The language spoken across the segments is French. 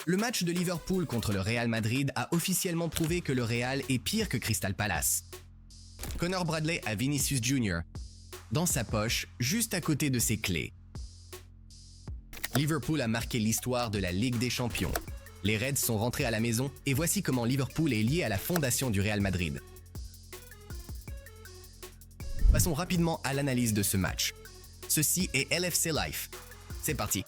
Le match de Liverpool contre le Real Madrid a officiellement prouvé que le Real est pire que Crystal Palace. Connor Bradley a Vinicius Jr. dans sa poche, juste à côté de ses clés. Liverpool a marqué l'histoire de la Ligue des Champions. Les Reds sont rentrés à la maison et voici comment Liverpool est lié à la fondation du Real Madrid. Passons rapidement à l'analyse de ce match. Ceci est LFC Life. C'est parti.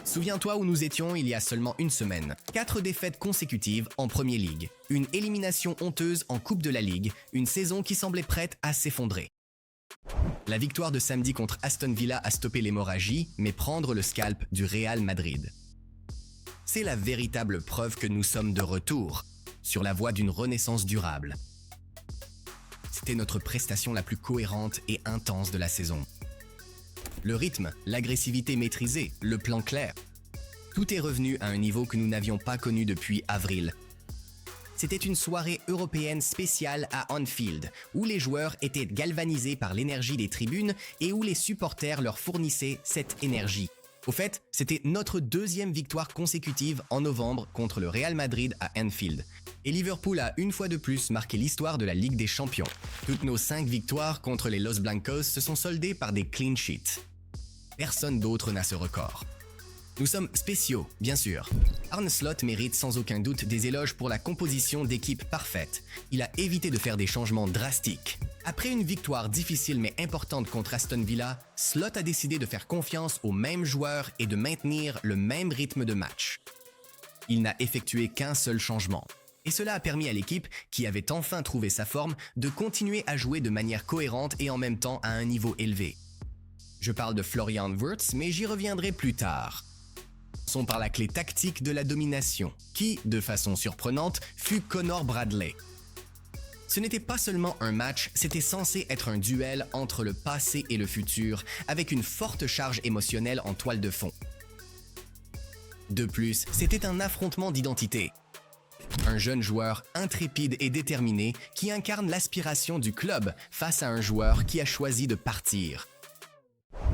Souviens-toi où nous étions il y a seulement une semaine. 4 défaites consécutives en Premier League, une élimination honteuse en Coupe de la Ligue, une saison qui semblait prête à s'effondrer. La victoire de samedi contre Aston Villa a stoppé l'hémorragie, mais prendre le scalp du Real Madrid. C'est la véritable preuve que nous sommes de retour, sur la voie d'une renaissance durable. C'était notre prestation la plus cohérente et intense de la saison. Le rythme, l'agressivité maîtrisée, le plan clair. Tout est revenu à un niveau que nous n'avions pas connu depuis avril. C'était une soirée européenne spéciale à Anfield, où les joueurs étaient galvanisés par l'énergie des tribunes et où les supporters leur fournissaient cette énergie. Au fait, c'était notre 2e victoire consécutive en novembre contre le Real Madrid à Anfield. Et Liverpool a une fois de plus marqué l'histoire de la Ligue des Champions. Toutes nos 5 victoires contre les Los Blancos se sont soldées par des clean sheets. Personne d'autre n'a ce record. Nous sommes spéciaux, bien sûr. Arne Slot mérite sans aucun doute des éloges pour la composition d'équipe parfaite. Il a évité de faire des changements drastiques. Après une victoire difficile mais importante contre Aston Villa, Slot a décidé de faire confiance aux mêmes joueurs et de maintenir le même rythme de match. Il n'a effectué qu'un seul changement. Et cela a permis à l'équipe, qui avait enfin trouvé sa forme, de continuer à jouer de manière cohérente et en même temps à un niveau élevé. Je parle de Florian Wirtz, mais j'y reviendrai plus tard. Passons par la clé tactique de la domination, qui, de façon surprenante, fut Connor Bradley. Ce n'était pas seulement un match, c'était censé être un duel entre le passé et le futur, avec une forte charge émotionnelle en toile de fond. De plus, c'était un affrontement d'identité. Un jeune joueur intrépide et déterminé qui incarne l'aspiration du club face à un joueur qui a choisi de partir.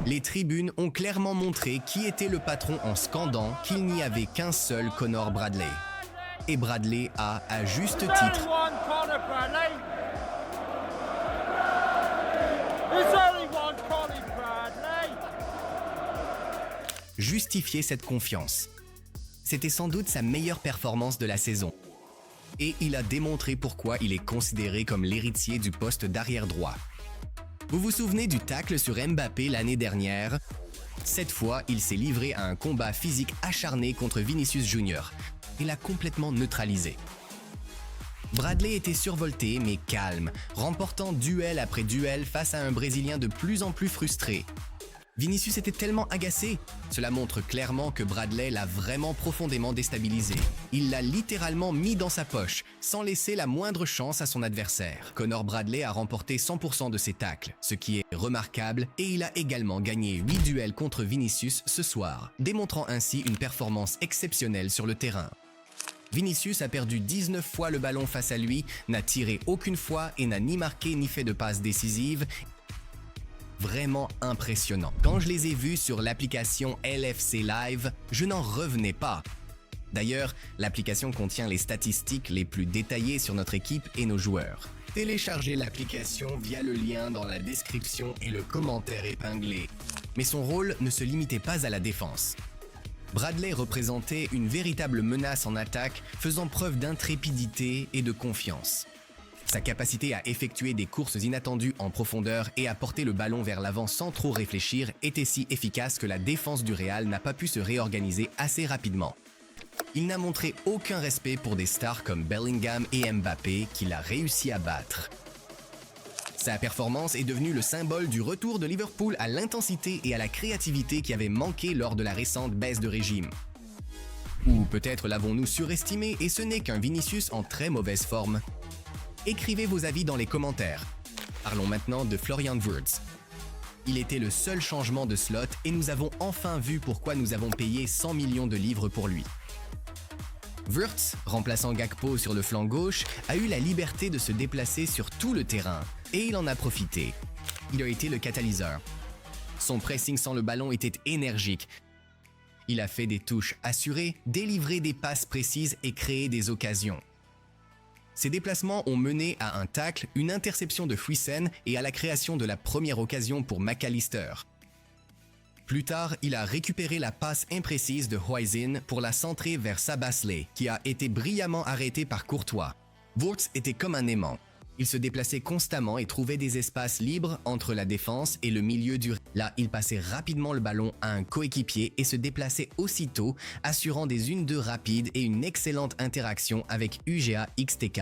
Les tribunes ont clairement montré qui était le patron en scandant qu'il n'y avait qu'un seul Connor Bradley. Et Bradley a, à juste titre, justifié cette confiance. C'était sans doute sa meilleure performance de la saison. Et il a démontré pourquoi il est considéré comme l'héritier du poste d'arrière droit. Vous vous souvenez du tacle sur Mbappé l'année dernière? Cette fois, il s'est livré à un combat physique acharné contre Vinicius Jr. et l'a complètement neutralisé. Bradley était survolté mais calme, remportant duel après duel face à un Brésilien de plus en plus frustré. Vinicius était tellement agacé. Cela montre clairement que Bradley l'a vraiment profondément déstabilisé. Il l'a littéralement mis dans sa poche, sans laisser la moindre chance à son adversaire. Connor Bradley a remporté 100% de ses tacles, ce qui est remarquable, et il a également gagné 8 duels contre Vinicius ce soir, démontrant ainsi une performance exceptionnelle sur le terrain. Vinicius a perdu 19 fois le ballon face à lui, n'a tiré aucune fois et n'a ni marqué ni fait de passe décisive. Vraiment impressionnant. Quand je les ai vus sur l'application LFC Live, je n'en revenais pas. D'ailleurs, l'application contient les statistiques les plus détaillées sur notre équipe et nos joueurs. Téléchargez l'application via le lien dans la description et le commentaire épinglé. Mais son rôle ne se limitait pas à la défense. Bradley représentait une véritable menace en attaque, faisant preuve d'intrépidité et de confiance. Sa capacité à effectuer des courses inattendues en profondeur et à porter le ballon vers l'avant sans trop réfléchir était si efficace que la défense du Real n'a pas pu se réorganiser assez rapidement. Il n'a montré aucun respect pour des stars comme Bellingham et Mbappé qu'il a réussi à battre. Sa performance est devenue le symbole du retour de Liverpool à l'intensité et à la créativité qui avait manqué lors de la récente baisse de régime. Ou peut-être l'avons-nous surestimé et ce n'est qu'un Vinicius en très mauvaise forme. Écrivez vos avis dans les commentaires. Parlons maintenant de Florian Wirtz. Il était le seul changement de slot et nous avons enfin vu pourquoi nous avons payé 100 millions de livres pour lui. Wirtz, remplaçant Gakpo sur le flanc gauche, a eu la liberté de se déplacer sur tout le terrain et il en a profité. Il a été le catalyseur. Son pressing sans le ballon était énergique. Il a fait des touches assurées, délivré des passes précises et créé des occasions. Ses déplacements ont mené à un tacle, une interception de Friesen et à la création de la première occasion pour McAllister. Plus tard, il a récupéré la passe imprécise de Huizin pour la centrer vers Sabasley, qui a été brillamment arrêté par Courtois. Wurtz était comme un aimant. Il se déplaçait constamment et trouvait des espaces libres entre la défense et le milieu du... Là, il passait rapidement le ballon à un coéquipier et se déplaçait aussitôt, assurant des 1-2 rapides et une excellente interaction avec UGA XTK.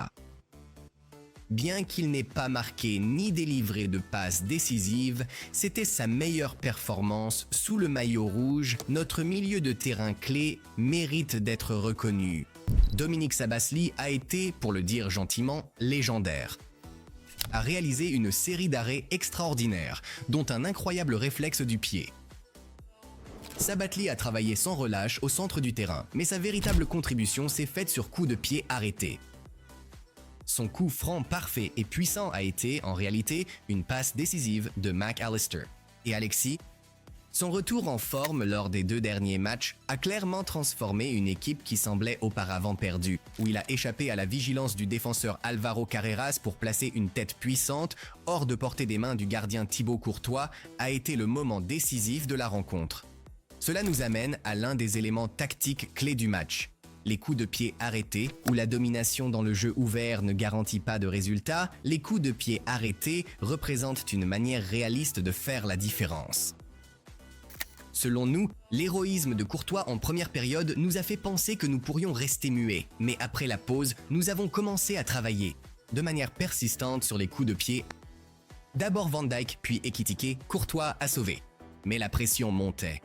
Bien qu'il n'ait pas marqué ni délivré de passes décisives, c'était sa meilleure performance sous le maillot rouge. Notre milieu de terrain clé mérite d'être reconnu. Dominique Sabasli a été, pour le dire gentiment, légendaire. A réalisé une série d'arrêts extraordinaires, dont un incroyable réflexe du pied. Sabatli a travaillé sans relâche au centre du terrain, mais sa véritable contribution s'est faite sur coups de pied arrêtés. Son coup franc parfait et puissant a été, en réalité, une passe décisive de McAllister. Et Alexis, son retour en forme lors des 2 derniers matchs a clairement transformé une équipe qui semblait auparavant perdue, où il a échappé à la vigilance du défenseur Alvaro Carreras pour placer une tête puissante, hors de portée des mains du gardien Thibaut Courtois, a été le moment décisif de la rencontre. Cela nous amène à l'un des éléments tactiques clés du match. Les coups de pied arrêtés, où la domination dans le jeu ouvert ne garantit pas de résultat, les coups de pied arrêtés représentent une manière réaliste de faire la différence. Selon nous, l'héroïsme de Courtois en première période nous a fait penser que nous pourrions rester muets, mais après la pause, nous avons commencé à travailler, de manière persistante sur les coups de pied. D'abord Van Dijk, puis Ekitike, Courtois a sauvé. Mais la pression montait.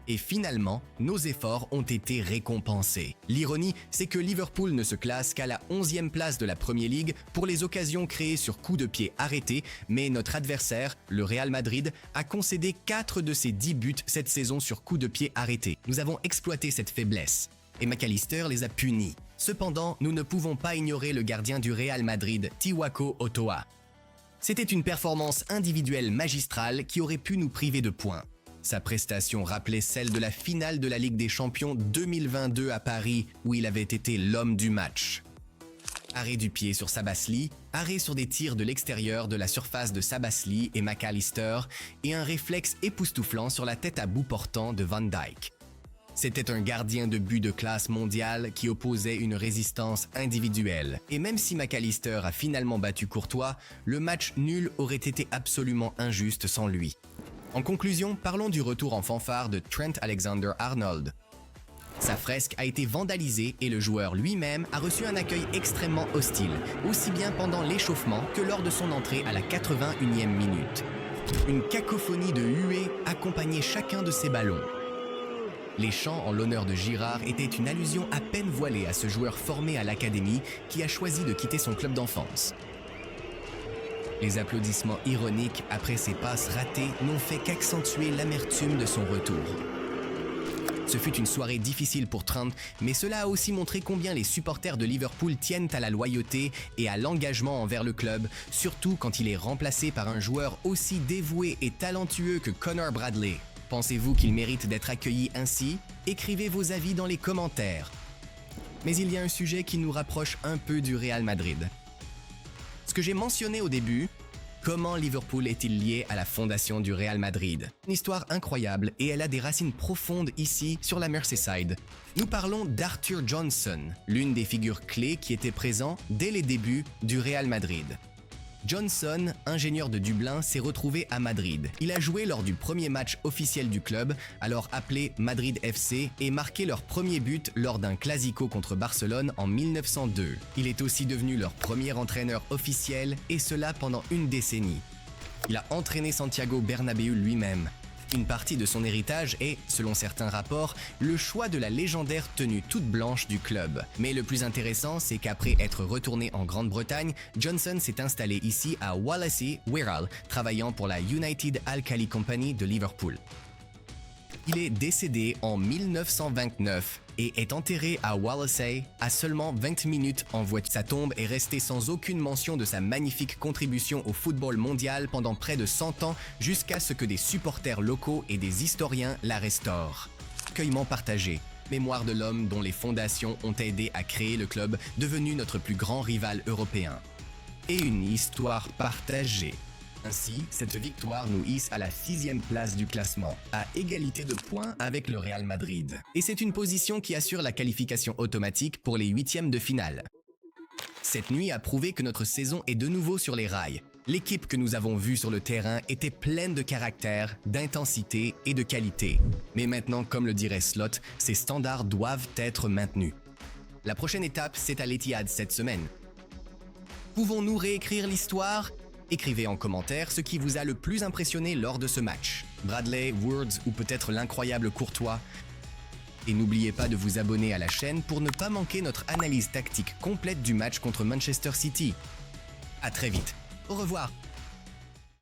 Et finalement, nos efforts ont été récompensés. L'ironie, c'est que Liverpool ne se classe qu'à la 11e place de la Premier League pour les occasions créées sur coups de pied arrêtés, mais notre adversaire, le Real Madrid, a concédé 4 de ses 10 buts cette saison sur coups de pied arrêtés. Nous avons exploité cette faiblesse, et McAllister les a punis. Cependant, nous ne pouvons pas ignorer le gardien du Real Madrid, Thiago Otoa. C'était une performance individuelle magistrale qui aurait pu nous priver de points. Sa prestation rappelait celle de la finale de la Ligue des Champions 2022 à Paris, où il avait été l'homme du match. Arrêt du pied sur Sabasli, arrêt sur des tirs de l'extérieur de la surface de Sabasli et McAllister, et un réflexe époustouflant sur la tête à bout portant de Van Dijk. C'était un gardien de but de classe mondiale qui opposait une résistance individuelle. Et même si McAllister a finalement battu Courtois, le match nul aurait été absolument injuste sans lui. En conclusion, parlons du retour en fanfare de Trent Alexander-Arnold. Sa fresque a été vandalisée et le joueur lui-même a reçu un accueil extrêmement hostile, aussi bien pendant l'échauffement que lors de son entrée à la 81e minute. Une cacophonie de huées accompagnait chacun de ses ballons. Les chants en l'honneur de Girard étaient une allusion à peine voilée à ce joueur formé à l'académie qui a choisi de quitter son club d'enfance. Les applaudissements ironiques après ses passes ratées n'ont fait qu'accentuer l'amertume de son retour. Ce fut une soirée difficile pour Trent, mais cela a aussi montré combien les supporters de Liverpool tiennent à la loyauté et à l'engagement envers le club, surtout quand il est remplacé par un joueur aussi dévoué et talentueux que Connor Bradley. Pensez-vous qu'il mérite d'être accueilli ainsi? Écrivez vos avis dans les commentaires. Mais il y a un sujet qui nous rapproche un peu du Real Madrid. Ce que j'ai mentionné au début, comment Liverpool est-il lié à la fondation du Real Madrid? Une histoire incroyable et elle a des racines profondes ici sur la Merseyside. Nous parlons d'Arthur Johnson, l'une des figures clés qui était présent dès les débuts du Real Madrid. Johnson, ingénieur de Dublin, s'est retrouvé à Madrid. Il a joué lors du premier match officiel du club, alors appelé Madrid FC, et marqué leur premier but lors d'un Clasico contre Barcelone en 1902. Il est aussi devenu leur premier entraîneur officiel, et cela pendant une décennie. Il a entraîné Santiago Bernabéu lui-même. Une partie de son héritage est, selon certains rapports, le choix de la légendaire tenue toute blanche du club. Mais le plus intéressant, c'est qu'après être retourné en Grande-Bretagne, Johnson s'est installé ici à Wallasey, Wirral, travaillant pour la United Alkali Company de Liverpool. Il est décédé en 1929 et est enterré à Wallasey à seulement 20 minutes en voiture. Sa tombe est restée sans aucune mention de sa magnifique contribution au football mondial pendant près de 100 ans jusqu'à ce que des supporters locaux et des historiens la restaurent. recueillement partagé, mémoire de l'homme dont les fondations ont aidé à créer le club devenu notre plus grand rival européen. Et une histoire partagée. Ainsi, cette victoire nous hisse à la 6e place du classement, à égalité de points avec le Real Madrid. Et c'est une position qui assure la qualification automatique pour les 8e de finale. Cette nuit a prouvé que notre saison est de nouveau sur les rails. L'équipe que nous avons vue sur le terrain était pleine de caractère, d'intensité et de qualité. Mais maintenant, comme le dirait Slot, ces standards doivent être maintenus. La prochaine étape, c'est à l'Etihad cette semaine. Pouvons-nous réécrire l'histoire ? Écrivez en commentaire ce qui vous a le plus impressionné lors de ce match. Bradley, Woods ou peut-être l'incroyable Courtois. Et n'oubliez pas de vous abonner à la chaîne pour ne pas manquer notre analyse tactique complète du match contre Manchester City. À très vite. Au revoir.